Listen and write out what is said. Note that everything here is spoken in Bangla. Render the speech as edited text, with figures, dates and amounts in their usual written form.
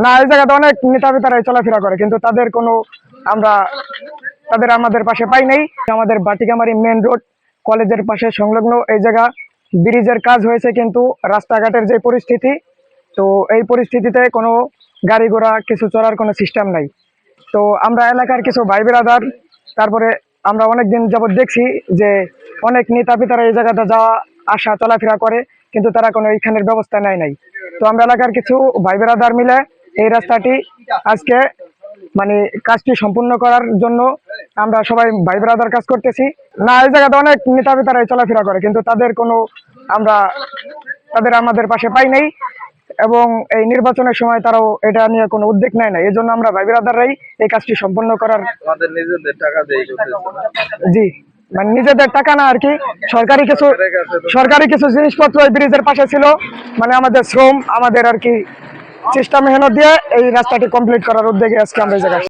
না, এই জায়গাতে অনেক নেতা বিতারাই চলাফেরা করে, কিন্তু তাদের কোনো আমরা আমাদের পাশে পাই নাই। আমাদের বাটিকামারি মেন রোড কলেজের পাশে সংলগ্ন এই জায়গা ব্রিজের কাজ হয়েছে, কিন্তু রাস্তাঘাটের যে পরিস্থিতি, তো এই পরিস্থিতিতে কোনো গাড়ি ঘোড়া কিছু চলার কোনো সিস্টেম নাই। তো আমরা এলাকার কিছু ভাই বিরাদার, তারপরে আমরা অনেকদিন যাবৎ দেখছি যে অনেক নেতা পিতারা এই জায়গাতে যাওয়া আসা চলাফেরা করে, কিন্তু তারা কোনো এইখানের ব্যবস্থা নেয় নাই। তো আমরা এলাকার কিছু ভাই বিরাদার মিলে এই রাস্তাটি আজকে মানে কাজটি সম্পূর্ণ করার জন্য আমরা সবাই ভাই ব্রাদার কাজ করতেছি। না, এই জায়গাতে অনেক নেতা বিতারাই চলাফেরা করে, কিন্তু তাদের কোনো আমরা আমাদের পাশে পাই নাই, এবং এই নির্বাচনের সময় তারাও এটা নিয়ে কোনো উদ্যোগ নেয় না। এই জন্য আমরা ভাই ব্রাদাররাই এই কাজটি সম্পূর্ণ করার নিজেদের টাকা দিয়ে জি, মানে নিজেদের টাকা না আর কি, সরকারি কিছু জিনিসপত্র এই ব্রিজের পাশে ছিল, মানে আমাদের শ্রম, আমাদের আর কি চেষ্টা মেহনত দিয়ে এই রাস্তাটি কমপ্লিট করার উদ্যোগে আজকে আমরা এই জায়গায়